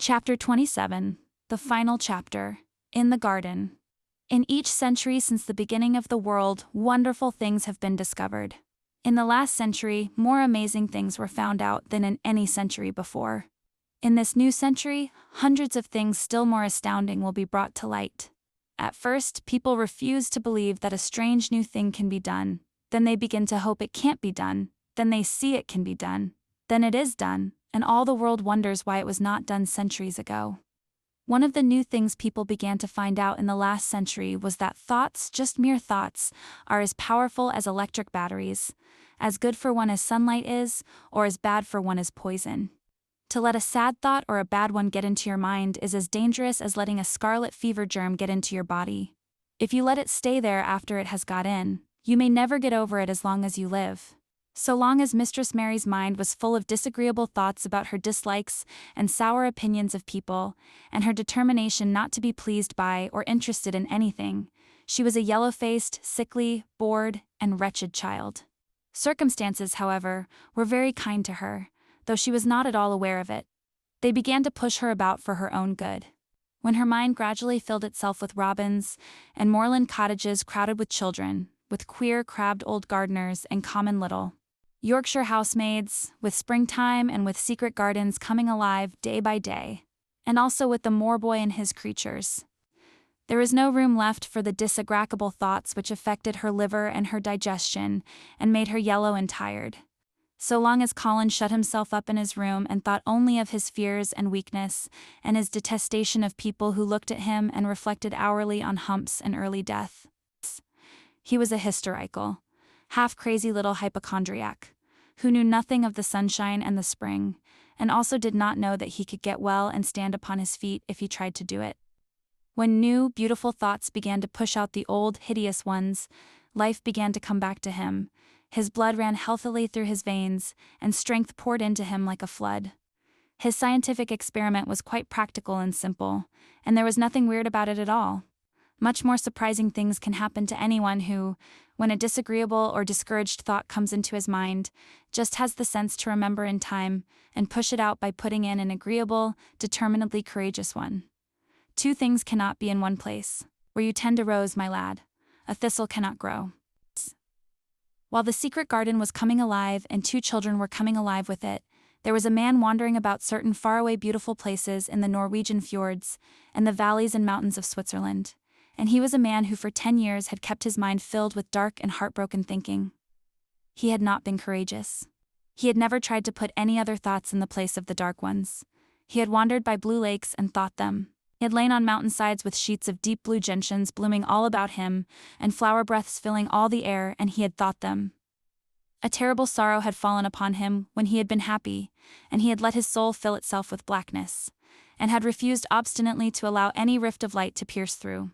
Chapter 27, the final chapter, in the garden. In each century since the beginning of the world, wonderful things have been discovered. In the last century, more amazing things were found out than in any century before. In this new century, hundreds of things still more astounding will be brought to light. At first, people refuse to believe that a strange new thing can be done. Then they begin to hope it can't be done. Then they see it can be done. Then it is done, and all the world wonders why it was not done centuries ago. One of the new things people began to find out in the last century was that thoughts, just mere thoughts, are as powerful as electric batteries, as good for one as sunlight is, or as bad for one as poison. To let a sad thought or a bad one get into your mind is as dangerous as letting a scarlet fever germ get into your body. If you let it stay there after it has got in, you may never get over it as long as you live. So long as Mistress Mary's mind was full of disagreeable thoughts about her dislikes and sour opinions of people, and her determination not to be pleased by or interested in anything, she was a yellow-faced, sickly, bored, and wretched child. Circumstances, however, were very kind to her, though she was not at all aware of it. They began to push her about for her own good. When her mind gradually filled itself with robins, and moorland cottages crowded with children, with queer, crabbed old gardeners and common little Yorkshire housemaids, with springtime and with secret gardens coming alive day by day, and also with the moor-boy and his creatures. There was no room left for the disagreeable thoughts which affected her liver and her digestion, and made her yellow and tired. So long as Colin shut himself up in his room and thought only of his fears and weakness, and his detestation of people who looked at him and reflected hourly on humps and early death. He was a hysterical, half-crazy little hypochondriac, who knew nothing of the sunshine and the spring, and also did not know that he could get well and stand upon his feet if he tried to do it. When new, beautiful thoughts began to push out the old, hideous ones, life began to come back to him, his blood ran healthily through his veins, and strength poured into him like a flood. His scientific experiment was quite practical and simple, and there was nothing weird about it at all. Much more surprising things can happen to anyone who, when a disagreeable or discouraged thought comes into his mind, just has the sense to remember in time and push it out by putting in an agreeable, determinedly courageous one. Two things cannot be in one place. Where you tend a rose, my lad, a thistle cannot grow. While the secret garden was coming alive and two children were coming alive with it, there was a man wandering about certain faraway beautiful places in the Norwegian fjords and the valleys and mountains of Switzerland. And he was a man who for 10 years had kept his mind filled with dark and heartbroken thinking. He had not been courageous. He had never tried to put any other thoughts in the place of the dark ones. He had wandered by blue lakes and thought them. He had lain on mountainsides with sheets of deep blue gentians blooming all about him, and flower breaths filling all the air, and he had thought them. A terrible sorrow had fallen upon him when he had been happy, and he had let his soul fill itself with blackness, and had refused obstinately to allow any rift of light to pierce through.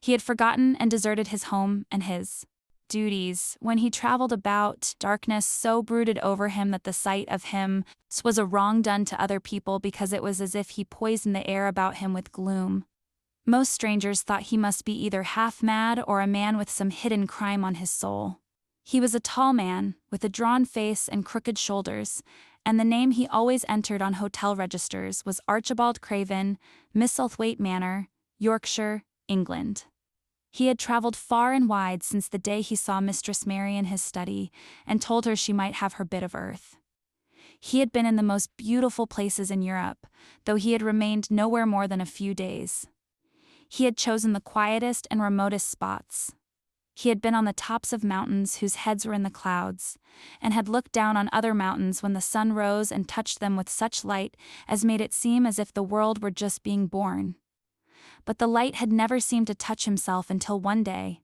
He had forgotten and deserted his home and his duties. When he traveled about, darkness so brooded over him that the sight of him was a wrong done to other people, because it was as if he poisoned the air about him with gloom. Most strangers thought he must be either half mad or a man with some hidden crime on his soul. He was a tall man, with a drawn face and crooked shoulders, and the name he always entered on hotel registers was Archibald Craven, Misselthwaite Manor, Yorkshire, England. He had travelled far and wide since the day he saw Mistress Mary in his study, and told her she might have her bit of earth. He had been in the most beautiful places in Europe, though he had remained nowhere more than a few days. He had chosen the quietest and remotest spots. He had been on the tops of mountains whose heads were in the clouds, and had looked down on other mountains when the sun rose and touched them with such light as made it seem as if the world were just being born. But the light had never seemed to touch himself until one day,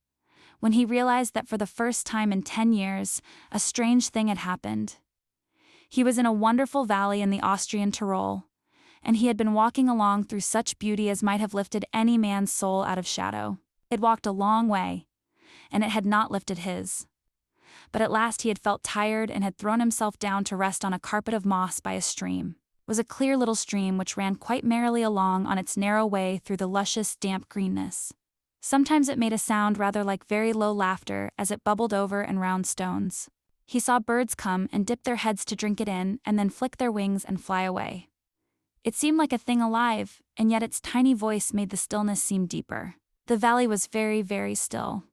when he realized that for the first time in 10 years, a strange thing had happened. He was in a wonderful valley in the Austrian Tyrol, and he had been walking along through such beauty as might have lifted any man's soul out of shadow. It walked a long way, and it had not lifted his. But at last he had felt tired and had thrown himself down to rest on a carpet of moss by a stream. Was a clear little stream which ran quite merrily along on its narrow way through the luscious, damp greenness. Sometimes it made a sound rather like very low laughter as it bubbled over and round stones. He saw birds come and dip their heads to drink it in, and then flick their wings and fly away. It seemed like a thing alive, and yet its tiny voice made the stillness seem deeper. The valley was very, very still.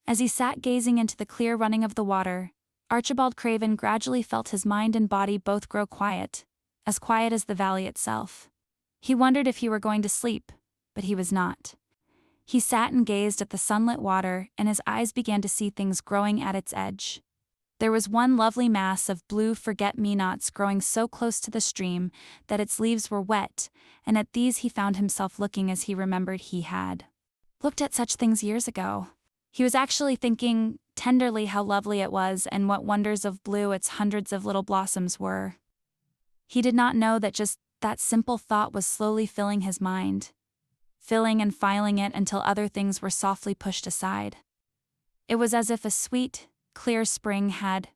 As he sat gazing into the clear running of the water, Archibald Craven gradually felt his mind and body both grow quiet as the valley itself. He wondered if he were going to sleep, but he was not. He sat and gazed at the sunlit water, and his eyes began to see things growing at its edge. There was one lovely mass of blue forget-me-nots growing so close to the stream that its leaves were wet, and at these he found himself looking as he remembered he had looked at such things years ago. He was actually thinking tenderly how lovely it was and what wonders of blue its hundreds of little blossoms were. He did not know that just that simple thought was slowly filling his mind, filling and filing it until other things were softly pushed aside. It was as if a sweet, clear spring had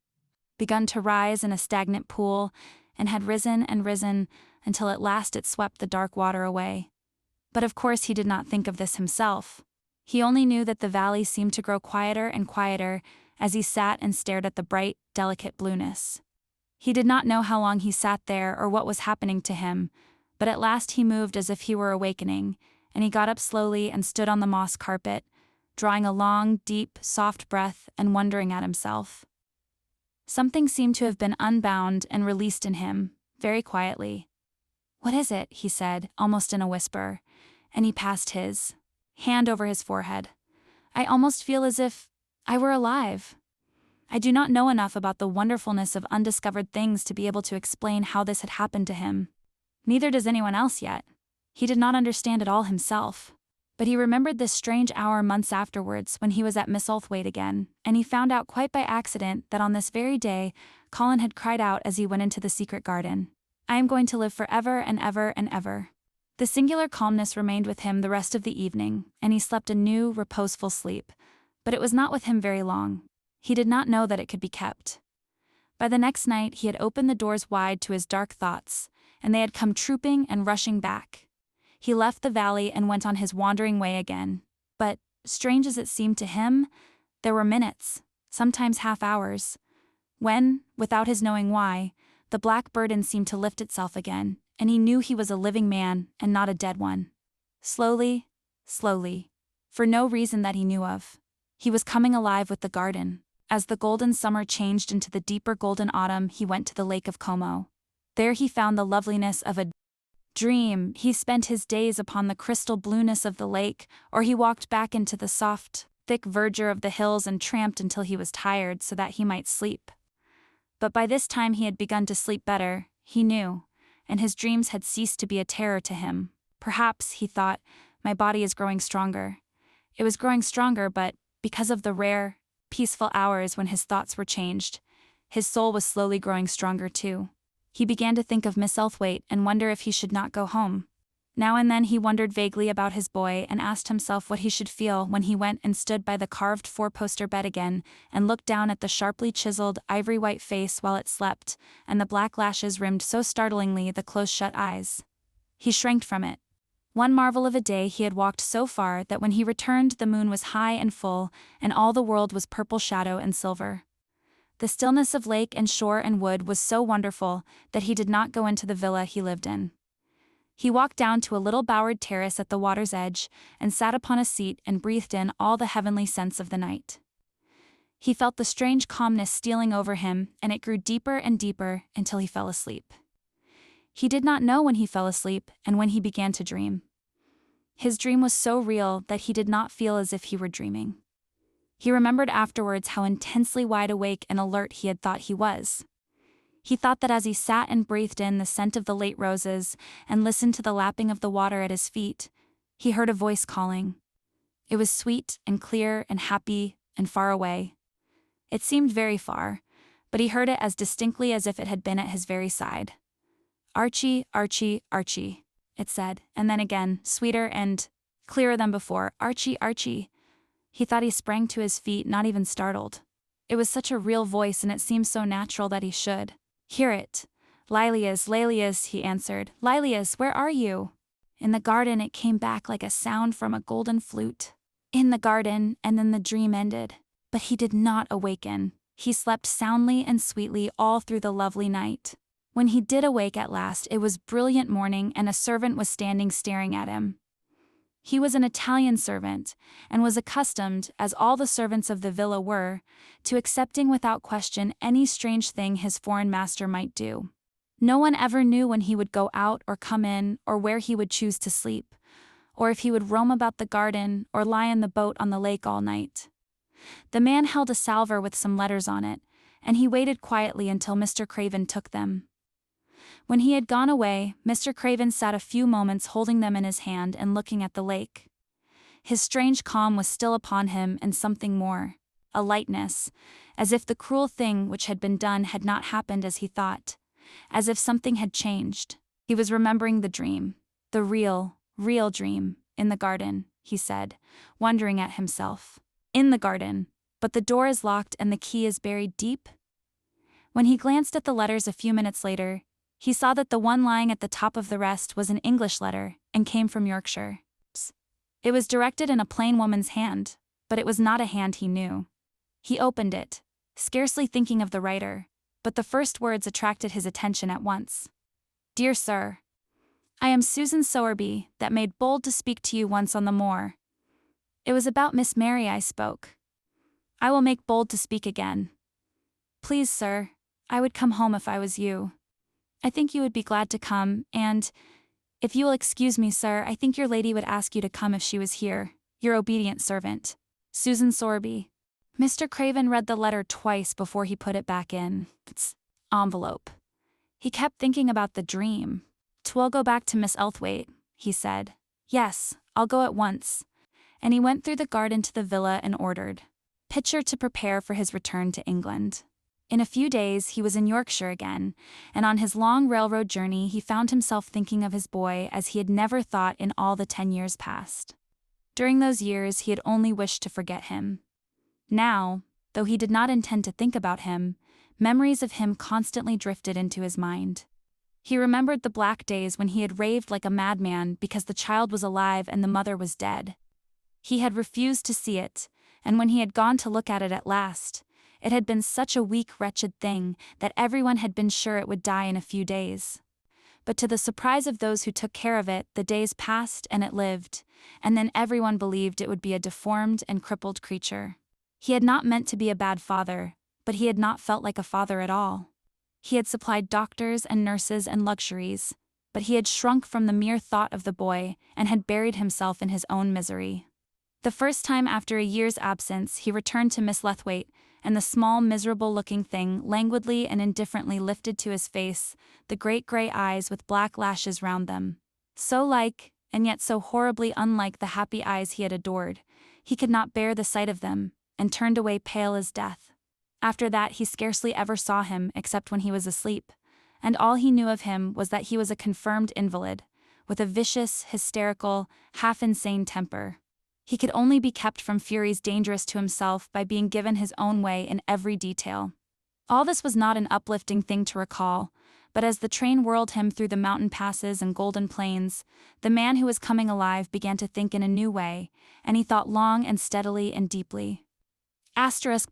begun to rise in a stagnant pool and had risen and risen until at last it swept the dark water away. But of course he did not think of this himself. He only knew that the valley seemed to grow quieter and quieter as he sat and stared at the bright, delicate blueness. He did not know how long he sat there or what was happening to him, but at last he moved as if he were awakening, and he got up slowly and stood on the moss carpet, drawing a long, deep, soft breath and wondering at himself. Something seemed to have been unbound and released in him, very quietly. "What is it?" he said, almost in a whisper, and he passed his hand over his forehead. "I almost feel as if I were alive." I do not know enough about the wonderfulness of undiscovered things to be able to explain how this had happened to him. Neither does anyone else yet. He did not understand it all himself. But he remembered this strange hour months afterwards when he was at Miss Ulthwaite again, and he found out quite by accident that on this very day, Colin had cried out as he went into the secret garden, "I am going to live forever and ever and ever." The singular calmness remained with him the rest of the evening, and he slept a new, reposeful sleep. But it was not with him very long. He did not know that it could be kept. By the next night he had opened the doors wide to his dark thoughts, and they had come trooping and rushing back. He left the valley and went on his wandering way again. But, strange as it seemed to him, there were minutes, sometimes half-hours, when, without his knowing why, the black burden seemed to lift itself again, and he knew he was a living man and not a dead one. Slowly, slowly, for no reason that he knew of, he was coming alive with the garden. As the golden summer changed into the deeper golden autumn, he went to the Lake of Como. There he found the loveliness of a dream. He spent his days upon the crystal blueness of the lake, or he walked back into the soft, thick verdure of the hills and tramped until he was tired so that he might sleep. But by this time he had begun to sleep better, he knew, and his dreams had ceased to be a terror to him. Perhaps, he thought, my body is growing stronger. It was growing stronger, but, because of the rare, peaceful hours when his thoughts were changed, his soul was slowly growing stronger too. He began to think of Miss Ulthwaite and wonder if he should not go home. Now and then he wondered vaguely about his boy and asked himself what he should feel when he went and stood by the carved four-poster bed again and looked down at the sharply chiseled ivory-white face while it slept, and the black lashes rimmed so startlingly the close-shut eyes. He shrank from it. One marvel of a day he had walked so far that when he returned the moon was high and full, and all the world was purple shadow and silver. The stillness of lake and shore and wood was so wonderful that he did not go into the villa he lived in. He walked down to a little bowered terrace at the water's edge and sat upon a seat and breathed in all the heavenly scents of the night. He felt the strange calmness stealing over him, and it grew deeper and deeper until he fell asleep. He did not know when he fell asleep and when he began to dream. His dream was so real that he did not feel as if he were dreaming. He remembered afterwards how intensely wide awake and alert he had thought he was. He thought that as he sat and breathed in the scent of the late roses and listened to the lapping of the water at his feet, he heard a voice calling. It was sweet and clear and happy and far away. It seemed very far, but he heard it as distinctly as if it had been at his very side. "Archie, Archie, Archie," it said, and then again, sweeter and clearer than before, "Archie, Archie." He thought he sprang to his feet, not even startled. It was such a real voice, and it seemed so natural that he should hear it. "Lilias, Lilias," he answered. "Lilias, where are you?" In the garden it came back like a sound from a golden flute. In the garden, and then the dream ended. But he did not awaken. He slept soundly and sweetly all through the lovely night. When he did awake at last, it was brilliant morning and a servant was standing staring at him. He was an Italian servant, and was accustomed, as all the servants of the villa were, to accepting without question any strange thing his foreign master might do. No one ever knew when he would go out or come in, or where he would choose to sleep, or if he would roam about the garden or lie in the boat on the lake all night. The man held a salver with some letters on it, and he waited quietly until Mr. Craven took them. When he had gone away, Mr. Craven sat a few moments holding them in his hand and looking at the lake. His strange calm was still upon him, and something more, a lightness, as if the cruel thing which had been done had not happened as he thought, as if something had changed. He was remembering the dream, the real dream, in the garden, he said, wondering at himself. In the garden, but the door is locked and the key is buried deep? When he glanced at the letters a few minutes later, he saw that the one lying at the top of the rest was an English letter, and came from Yorkshire. It was directed in a plain woman's hand, but it was not a hand he knew. He opened it, scarcely thinking of the writer, but the first words attracted his attention at once. Dear Sir, I am Susan Sowerby, that made bold to speak to you once on the moor. It was about Miss Mary I spoke. I will make bold to speak again. Please, sir, I would come home if I was you. I think you would be glad to come, and, if you will excuse me, sir, I think your lady would ask you to come if she was here. Your obedient servant, Susan Sowerby. Mr. Craven read the letter twice before he put it back in its envelope. He kept thinking about the dream. "'Twill go back to Miss Elthwaite," he said. "Yes, I'll go at once." And he went through the garden to the villa and ordered Pitcher to prepare for his return to England. In a few days he was in Yorkshire again, and on his long railroad journey he found himself thinking of his boy as he had never thought in all the 10 years past. During those years he had only wished to forget him. Now, though he did not intend to think about him, memories of him constantly drifted into his mind. He remembered the black days when he had raved like a madman because the child was alive and the mother was dead. He had refused to see it, and when he had gone to look at it at last, it had been such a weak, wretched thing that everyone had been sure it would die in a few days. But to the surprise of those who took care of it, the days passed and it lived, and then everyone believed it would be a deformed and crippled creature. He had not meant to be a bad father, but he had not felt like a father at all. He had supplied doctors and nurses and luxuries, but he had shrunk from the mere thought of the boy and had buried himself in his own misery. The first time after a year's absence he returned to Miss Lethwaite, and the small, miserable-looking thing languidly and indifferently lifted to his face the great grey eyes with black lashes round them. So like, and yet so horribly unlike the happy eyes he had adored, he could not bear the sight of them, and turned away pale as death. After that he scarcely ever saw him except when he was asleep, and all he knew of him was that he was a confirmed invalid, with a vicious, hysterical, half-insane temper. He could only be kept from furies dangerous to himself by being given his own way in every detail. All this was not an uplifting thing to recall, but as the train whirled him through the mountain passes and golden plains, the man who was coming alive began to think in a new way, and he thought long and steadily and deeply.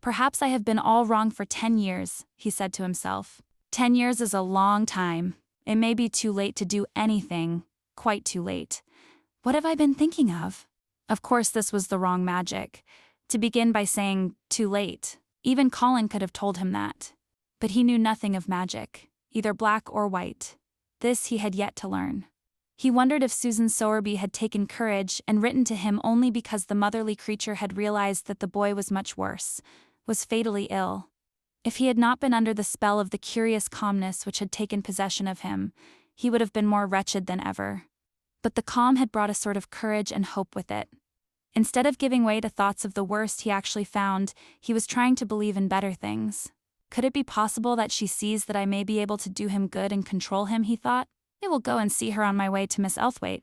Perhaps I have been all wrong for 10 years, he said to himself. 10 years is a long time. It may be too late to do anything, quite too late. What have I been thinking of? Of course this was the wrong magic. To begin by saying, too late. Even Colin could have told him that. But he knew nothing of magic, either black or white. This he had yet to learn. He wondered if Susan Sowerby had taken courage and written to him only because the motherly creature had realized that the boy was much worse, was fatally ill. If he had not been under the spell of the curious calmness which had taken possession of him, he would have been more wretched than ever. But the calm had brought a sort of courage and hope with it. Instead of giving way to thoughts of the worst he actually found, he was trying to believe in better things. Could it be possible that she sees that I may be able to do him good and control him, he thought. I will go and see her on my way to Miss Elthwaite.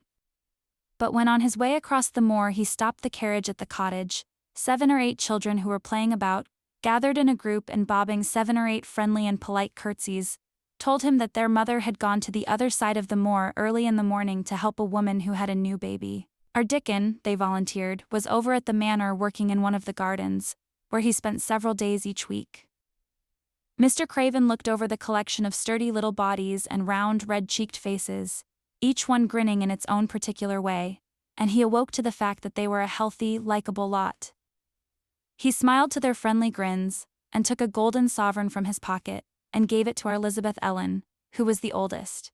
But when on his way across the moor he stopped the carriage at the cottage, 7 or 8 children who were playing about, gathered in a group and bobbing 7 or 8 friendly and polite curtsies, told him that their mother had gone to the other side of the moor early in the morning to help a woman who had a new baby. Our Dickon, they volunteered, was over at the manor working in one of the gardens, where he spent several days each week. Mr. Craven looked over the collection of sturdy little bodies and round, red-cheeked faces, each one grinning in its own particular way, and he awoke to the fact that they were a healthy, likable lot. He smiled to their friendly grins, and took a golden sovereign from his pocket, and gave it to our Elizabeth Ellen, who was the oldest.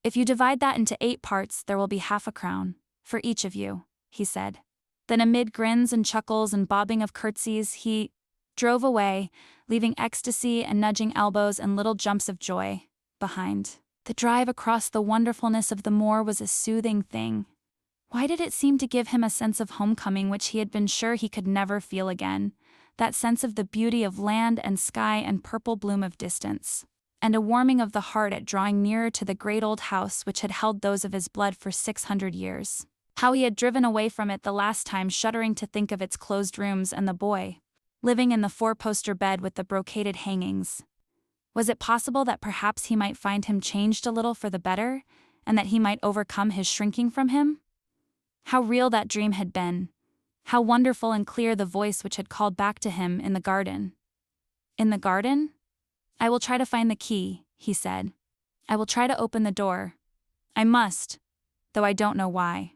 "If you divide that into 8 parts, there will be half a crown, for each of you," he said. Then amid grins and chuckles and bobbing of curtsies, he drove away, leaving ecstasy and nudging elbows and little jumps of joy behind. The drive across the wonderfulness of the moor was a soothing thing. Why did it seem to give him a sense of homecoming which he had been sure he could never feel again? That sense of the beauty of land and sky and purple bloom of distance, and a warming of the heart at drawing nearer to the great old house which had held those of his blood for 600 years. How he had driven away from it the last time, shuddering to think of its closed rooms and the boy, living in the 4-poster bed with the brocaded hangings. Was it possible that perhaps he might find him changed a little for the better, and that he might overcome his shrinking from him? How real that dream had been! How wonderful and clear the voice which had called back to him in the garden. In the garden? "I will try to find the key," he said. "I will try to open the door. I must, though I don't know why."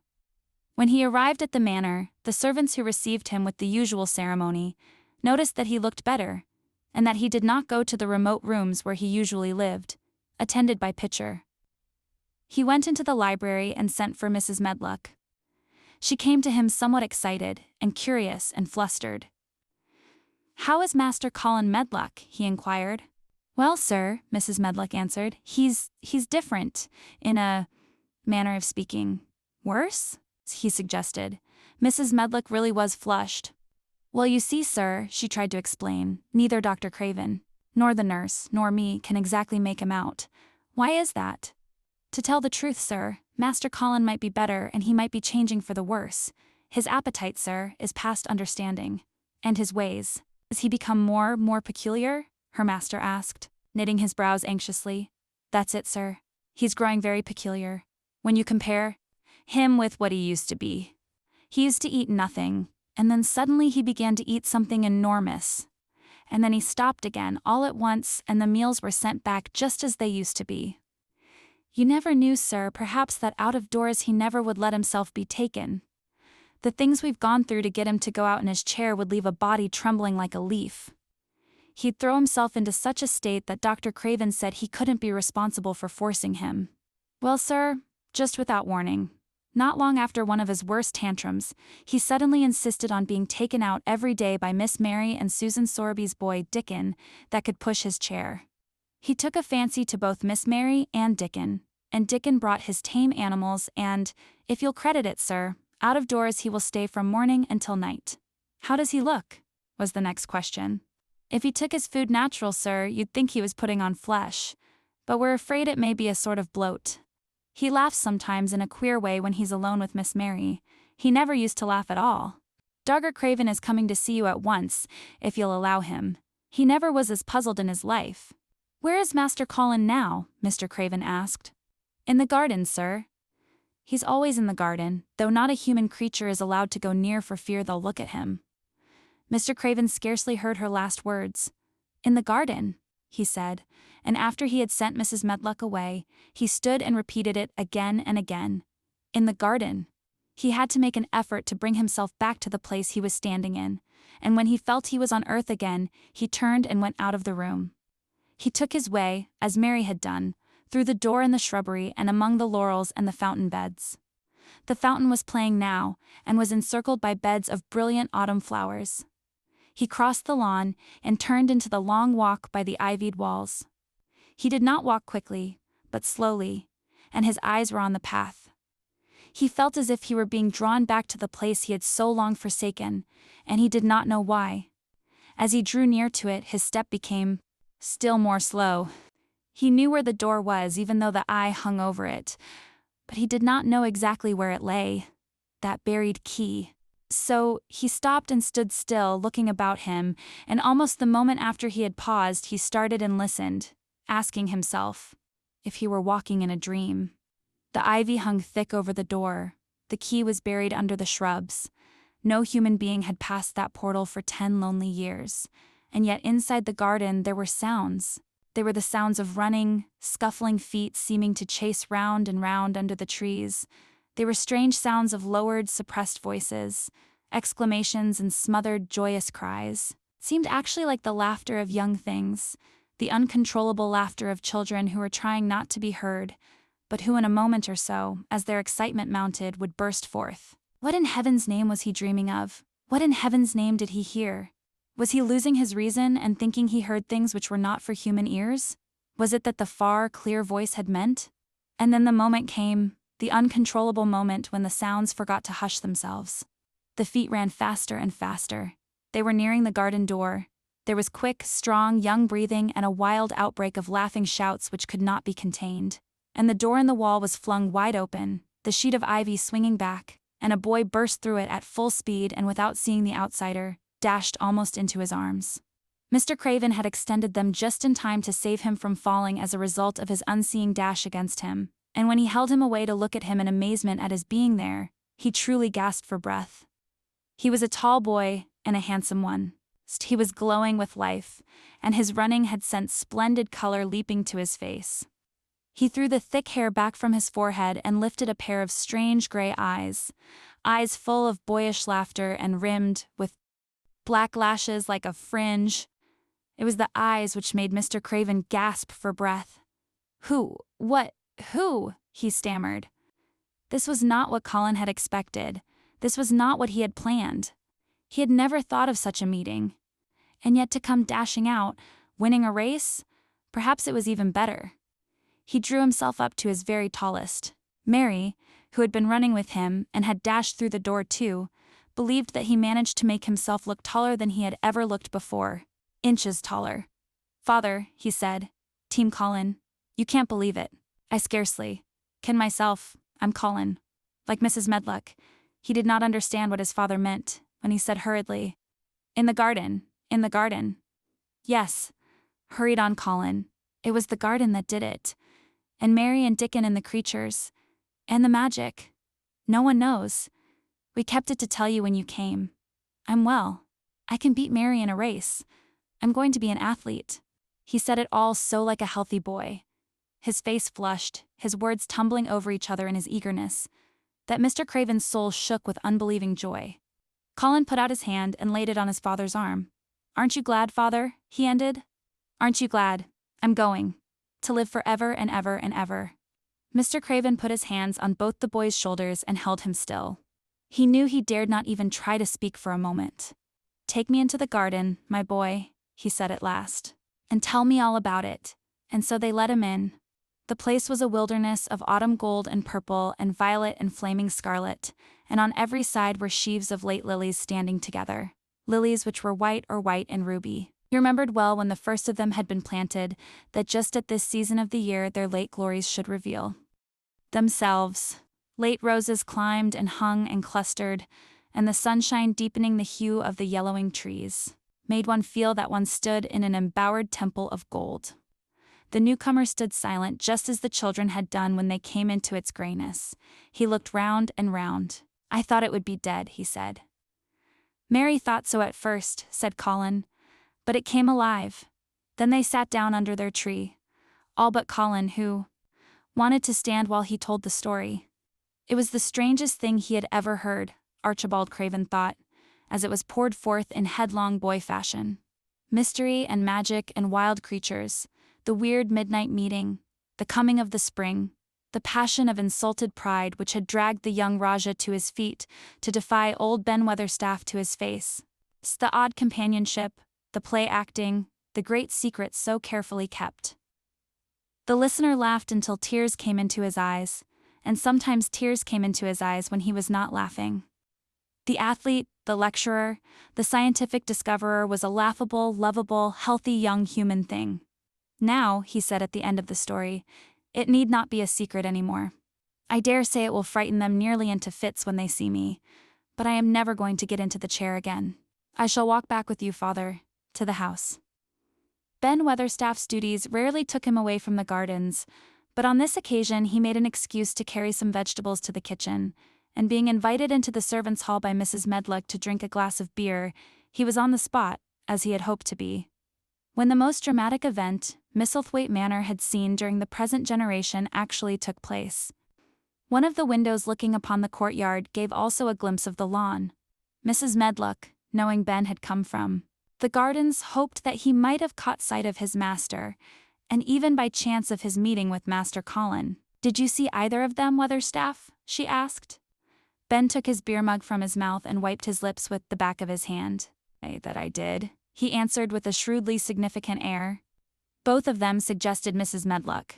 When he arrived at the manor, the servants who received him with the usual ceremony noticed that he looked better, and that he did not go to the remote rooms where he usually lived, attended by Pitcher. He went into the library and sent for Mrs. Medlock. She came to him somewhat excited and curious and flustered. "How is Master Colin Medlock?" he inquired. "Well, sir," Mrs. Medlock answered, he's different, in a manner of speaking." "Worse?" he suggested. Mrs. Medlock really was flushed. "Well, you see, sir," she tried to explain, "neither Dr. Craven, nor the nurse, nor me can exactly make him out. Why is that? To tell the truth, sir, Master Colin might be better and he might be changing for the worse. His appetite, sir, is past understanding. And his ways. Has he become more peculiar?" her master asked, knitting his brows anxiously. "That's it, sir. He's growing very peculiar. When you compare him with what he used to be. He used to eat nothing, and then suddenly he began to eat something enormous. And then he stopped again all at once, and the meals were sent back just as they used to be. You never knew, sir, perhaps that out of doors he never would let himself be taken. The things we've gone through to get him to go out in his chair would leave a body trembling like a leaf. He'd throw himself into such a state that Dr. Craven said he couldn't be responsible for forcing him. Well, sir, just without warning, not long after one of his worst tantrums, he suddenly insisted on being taken out every day by Miss Mary and Susan Sowerby's boy, Dickon, that could push his chair. He took a fancy to both Miss Mary and Dickon brought his tame animals and, if you'll credit it, sir, out of doors he will stay from morning until night." "How does he look?" was the next question. "If he took his food natural, sir, you'd think he was putting on flesh, but we're afraid it may be a sort of bloat. He laughs sometimes in a queer way when he's alone with Miss Mary. He never used to laugh at all. Dr. Craven is coming to see you at once, if you'll allow him. He never was as puzzled in his life." "Where is Master Colin now?" Mr. Craven asked. "In the garden, sir." "He's always in the garden, though not a human creature is allowed to go near for fear they'll look at him." Mr. Craven scarcely heard her last words. "In the garden," he said, and after he had sent Mrs. Medlock away, he stood and repeated it again and again. "In the garden." He had to make an effort to bring himself back to the place he was standing in, and when he felt he was on earth again, he turned and went out of the room. He took his way, as Mary had done, through the door in the shrubbery and among the laurels and the fountain beds. The fountain was playing now, and was encircled by beds of brilliant autumn flowers. He crossed the lawn, and turned into the long walk by the ivied walls. He did not walk quickly, but slowly, and his eyes were on the path. He felt as if he were being drawn back to the place he had so long forsaken, and he did not know why. As he drew near to it, his step became still more slow. He knew where the door was, even though the eye hung over it, but he did not know exactly where it lay, that buried key. So he stopped and stood still, looking about him, and almost the moment after he had paused, he started and listened, asking himself if he were walking in a dream. The ivy hung thick over the door. The key was buried under the shrubs. No human being had passed that portal for 10 lonely years, and yet inside the garden there were sounds. They were the sounds of running, scuffling feet seeming to chase round and round under the trees. They were strange sounds of lowered, suppressed voices, exclamations and smothered, joyous cries. It seemed actually like the laughter of young things, the uncontrollable laughter of children who were trying not to be heard, but who in a moment or so, as their excitement mounted, would burst forth. What in heaven's name was he dreaming of? What in heaven's name did he hear? Was he losing his reason and thinking he heard things which were not for human ears? Was it that the far, clear voice had meant? And then the moment came, the uncontrollable moment when the sounds forgot to hush themselves. The feet ran faster and faster. They were nearing the garden door. There was quick, strong, young breathing and a wild outbreak of laughing shouts which could not be contained. And the door in the wall was flung wide open, the sheet of ivy swinging back, and a boy burst through it at full speed and without seeing the outsider, dashed almost into his arms. Mr. Craven had extended them just in time to save him from falling as a result of his unseeing dash against him, and when he held him away to look at him in amazement at his being there, he truly gasped for breath. He was a tall boy, and a handsome one. He was glowing with life, and his running had sent splendid color leaping to his face. He threw the thick hair back from his forehead and lifted a pair of strange gray eyes full of boyish laughter and rimmed with black lashes like a fringe. It was the eyes which made Mr. Craven gasp for breath. Who? He stammered. This was not what Colin had expected. This was not what he had planned. He had never thought of such a meeting. And yet to come dashing out, winning a race, perhaps it was even better. He drew himself up to his very tallest. Mary, who had been running with him and had dashed through the door too, believed that he managed to make himself look taller than he had ever looked before. Inches taller. "Father," he said, "Team Colin. You can't believe it. I scarcely can myself. I'm Colin." Like Mrs. Medlock, he did not understand what his father meant when he said hurriedly, In the garden. Yes, hurried on Colin. It was the garden that did it. And Mary and Dickon and the creatures. And the magic. No one knows. We kept it to tell you when you came. I'm well. I can beat Mary in a race. I'm going to be an athlete. He said it all so like a healthy boy. His face flushed, his words tumbling over each other in his eagerness, that Mr. Craven's soul shook with unbelieving joy. Colin put out his hand and laid it on his father's arm. Aren't you glad, father? He ended. Aren't you glad? I'm going. To live forever and ever and ever. Mr. Craven put his hands on both the boy's shoulders and held him still. He knew he dared not even try to speak for a moment. Take me into the garden, my boy, he said at last, and tell me all about it. And so they let him in. The place was a wilderness of autumn gold and purple and violet and flaming scarlet, and on every side were sheaves of late lilies standing together, lilies which were white and ruby. He remembered well when the first of them had been planted, that just at this season of the year their late glories should reveal themselves. Late roses climbed and hung and clustered, and the sunshine deepening the hue of the yellowing trees, made one feel that one stood in an embowered temple of gold. The newcomer stood silent just as the children had done when they came into its grayness. He looked round and round. I thought it would be dead, he said. Mary thought so at first, said Colin, but it came alive. Then they sat down under their tree, all but Colin, who wanted to stand while he told the story. It was the strangest thing he had ever heard, Archibald Craven thought, as it was poured forth in headlong boy fashion. Mystery and magic and wild creatures, the weird midnight meeting, the coming of the spring, the passion of insulted pride which had dragged the young Rajah to his feet to defy old Ben Weatherstaff to his face, the odd companionship, the play acting, the great secret so carefully kept. The listener laughed until tears came into his eyes, and sometimes tears came into his eyes when he was not laughing. The athlete, the lecturer, the scientific discoverer was a laughable, lovable, healthy young human thing. Now, he said at the end of the story, it need not be a secret anymore. I dare say it will frighten them nearly into fits when they see me, but I am never going to get into the chair again. I shall walk back with you, father, to the house. Ben Weatherstaff's duties rarely took him away from the gardens, but on this occasion he made an excuse to carry some vegetables to the kitchen, and being invited into the servants' hall by Mrs. Medlock to drink a glass of beer, he was on the spot, as he had hoped to be. When the most dramatic event Misselthwaite Manor had seen during the present generation actually took place. One of the windows looking upon the courtyard gave also a glimpse of the lawn. Mrs. Medlock, knowing Ben had come from the gardens, hoped that he might have caught sight of his master, and even by chance of his meeting with Master Colin. "Did you see either of them, Weatherstaff?" she asked. Ben took his beer mug from his mouth and wiped his lips with the back of his hand. "That I did," he answered with a shrewdly significant air. "Both of them," suggested Mrs. Medlock.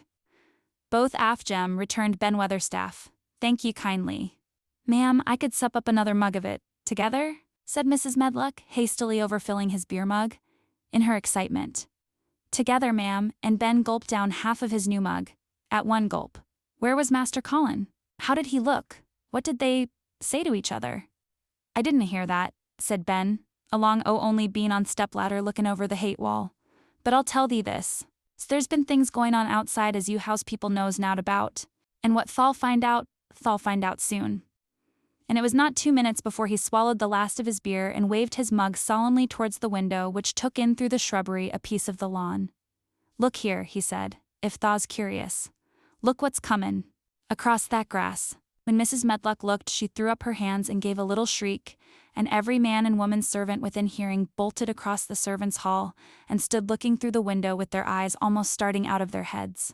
"Both, Jem," returned Ben Weatherstaff. "Thank you kindly." "Ma'am, I could sup up another mug of it. Together?" said Mrs. Medlock, hastily overfilling his beer mug. In her excitement. "Together, ma'am," and Ben gulped down half of his new mug. At one gulp. "Where was Master Colin? How did he look? What did they say to each other?" "I didn't hear that," said Ben, along only been on stepladder looking over the hate wall. "But I'll tell thee this. So there's been things going on outside as you house people knows nowt about. And what thou'll find out soon." And it was not 2 minutes before he swallowed the last of his beer and waved his mug solemnly towards the window which took in through the shrubbery a piece of the lawn. "Look here," he said, "if thou's curious. Look what's comin'. Across that grass." When Mrs. Medlock looked, she threw up her hands and gave a little shriek, and every man and woman servant within hearing bolted across the servants' hall and stood looking through the window with their eyes almost starting out of their heads.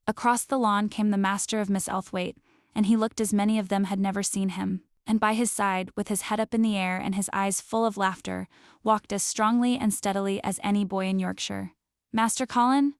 Across the lawn came the master of Miss Elthwaite, and he looked as many of them had never seen him, and by his side, with his head up in the air and his eyes full of laughter, walked as strongly and steadily as any boy in Yorkshire. "Master Colin?"